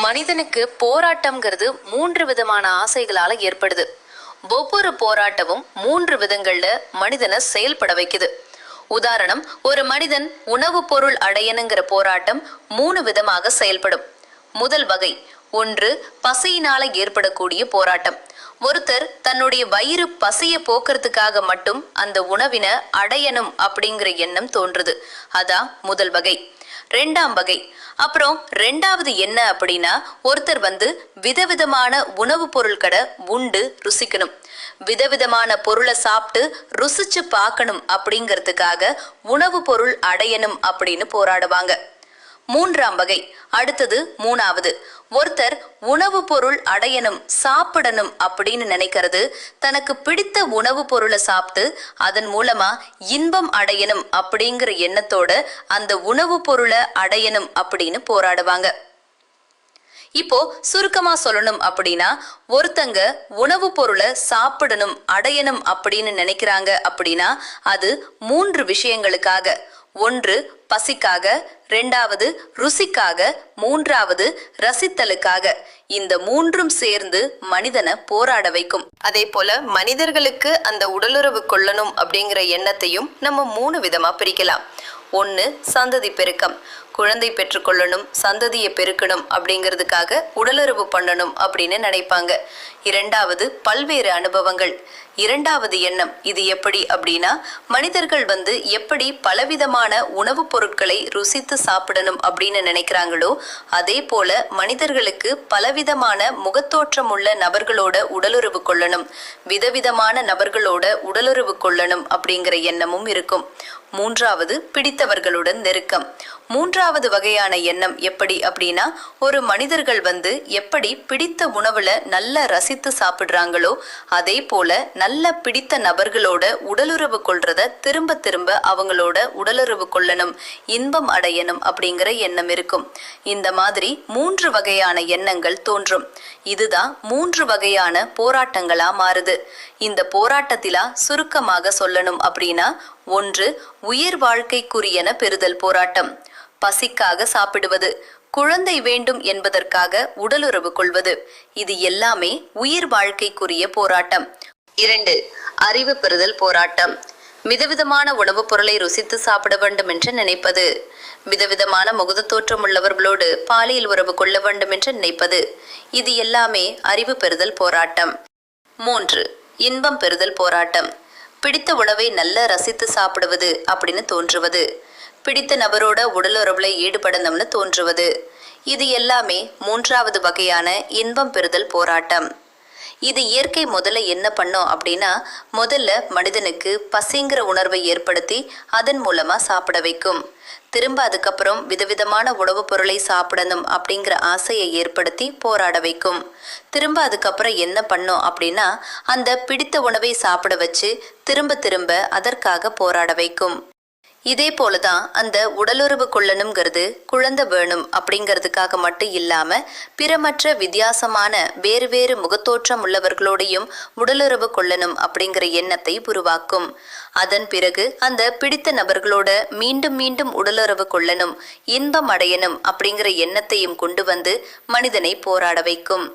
மனிதனுக்கு போராட்டம்ங்கிறது 3 விதமான ஆசைகளால ஏற்படுது. ஒவ்வொரு போராட்டமும் 3 விதங்கள்ல மனிதனை செயல்பட வைக்குது. உதாரணம், ஒரு மனிதன் உணவு பொருள் அடையணுங்கிற போராட்டம் 3 விதமாக செயல்படும். முதல் வகை, 1 பசியினால ஏற்படக்கூடிய போராட்டம். ஒருத்தர் தன்னுடைய வயிறு பசிய போக்குறதுக்காக மட்டும் அந்த உணவினை அடையணும் அப்படிங்கிற எண்ணம் தோன்றுது. அதான் முதல் வகை. 2ஆம் வகை. அப்புறம் 2வது என்ன அப்படின்னா, ஒருத்தர் விதவிதமான உணவு பொருள் கடை உண்டு ருசிக்கணும், விதவிதமான பொருளை சாப்பிட்டு ருசிச்சு பார்க்கணும் அப்படிங்கிறதுக்காக உணவு பொருள் அடையணும் அப்படின்னு போராடுவாங்க. 3ஆம் வகை. அடுத்தது 3வது. ஒருத்தர் உணவு பொருள் அடையணும், சாப்பிடணும் அப்படின்னு நினைக்கிறது, தனக்கு பிடித்த உணவு பொருளை சாப்பிட்டு அதன் மூலமா இன்பம் அடையணும் அப்படிங்கிற எண்ணத்தோட அந்த உணவு பொருளை அடையணும் அப்படின்னு போராடுவாங்க. இப்போ சுருக்கமா சொல்லணும் அப்படின்னா, ஒருத்தங்க உணவு பொருளை சாப்பிடணும், அடையணும் அப்படின்னு நினைக்கிறாங்க அப்படின்னா அது 3 விஷயங்களுக்காக. 1 பசிக்காக, 2வது ருசிக்காக, 3வது ரசித்தலுக்காக. இந்த 3ம் சேர்ந்து மனிதனை போராட வைக்கும். அதே போல மனிதர்களுக்கு அந்த உடலுறவு கொள்ளணும் அப்படிங்கிற எண்ணத்தையும் நம்ம 3 விதமா பிரிக்கலாம். 1 சந்ததி பெருக்கம், குழந்தை பெற்றுக்கொள்ளணும், சந்ததியை பெருக்கணும் அப்படிங்கிறதுக்காக உடலுறவு பண்ணணும் அப்படின்னு நினைப்பாங்க. 2வது பல்வேறு அனுபவங்கள். 2வது எண்ணம். இது எப்படி அப்படின்னா, மனிதர்கள் எப்படி பலவிதமான உணவுப் பொருட்களை ருசித்து சாப்பிடணும் அப்படின்னு நினைக்கிறாங்களோ அதே போல மனிதர்களுக்கு பலவிதமான முகத்தோற்றம் உள்ள நபர்களோட உடலுறவு கொள்ளணும், விதவிதமான நபர்களோட உடலுறவு கொள்ளணும் அப்படிங்கிற எண்ணமும் இருக்கும். 3வது பிடித்தவர்களுடன் நெருக்கம். 3வது வகையான எண்ணம் எப்படி அப்படின்னா, ஒரு மனிதர்கள் எப்படி பிடித்த உணவுல நல்லா ரசித்து சாப்பிடுறாங்களோ அதே போல நல்ல பிடித்த நபர்களோட உடலுறவு கொள்றத திரும்ப திரும்ப அவங்களோட உடலுறவு கொள்ளணும், இன்பம் அடையணும் அப்படிங்கிற எண்ணம் இருக்கும். இந்த மாதிரி 3 வகையான எண்ணங்கள் தோன்றும். இதுதான் 3 வகையான போராட்டங்களா மாறுது. இந்த போராட்டத்திலா சுருக்கமாக சொல்லணும் அப்படின்னா, 1 உயிர் வாழ்க்கைக்குரியன பெறுதல் போராட்டம். பசிக்காக சாப்பிடுவது, குழந்தை வேண்டும் என்பதற்காக உடலுறவு கொள்வது, இது எல்லாமே உயிர் வாழ்க்கைக்குரிய போராட்டம். 2 அறிவு பெறுதல் போராட்டம். விதவிதமான உணவுப் பொருளை ருசித்து சாப்பிட வேண்டும் என்று நினைப்பது, விதவிதமான முகத தோற்றம் உள்ளவர்களோடு பாலியல் உறவு கொள்ள வேண்டும் என்று நினைப்பது, இது எல்லாமே அறிவு பெறுதல் போராட்டம். 3 இன்பம் பெறுதல் போராட்டம். பிடித்த உணவை நல்ல ரசித்து சாப்பிடுவது அப்படின்னு தோன்றுவது, பிடித்த நபரோட உடலுறவுல ஈடுபடணும்னு தோன்றுவது, இது எல்லாமே 3வது வகையான இன்பம் பெறுதல் போராட்டம். இது இயற்கை முதல்ல என்ன பண்ணும் அப்படின்னா, முதல்ல மனிதனுக்கு பசிங்கிற உணர்வை ஏற்படுத்தி அதன் மூலமா சாப்பிட வைக்கும். திரும்ப அதுக்கப்புறம் விதவிதமான உணவுப் பொருளை சாப்பிடணும் அப்படிங்கிற ஆசையை ஏற்படுத்தி போராட வைக்கும். திரும்ப அதுக்கப்புறம் என்ன பண்ணும் அப்படின்னா, அந்த பிடித்த உணவை சாப்பிட வச்சு திரும்ப திரும்ப அதற்காக போராட வைக்கும். இதே போலதான் அந்த உடலுறவு கொள்ளணுங்கிறது குழந்தை வேணும் அப்படிங்கிறதுக்காக மட்டும் இல்லாம பிறமற்ற வித்தியாசமான வேறு வேறு முகத்தோற்றம் உள்ளவர்களோடையும் உடலுறவு கொள்ளணும் அப்படிங்கிற எண்ணத்தை உருவாக்கும். அதன் பிறகு அந்த பிடித்த நபர்களோட மீண்டும் மீண்டும் உடலுறவு கொள்ளணும், இன்பம் அடையணும் அப்படிங்கிற எண்ணத்தையும் கொண்டு மனிதனை போராட வைக்கும்.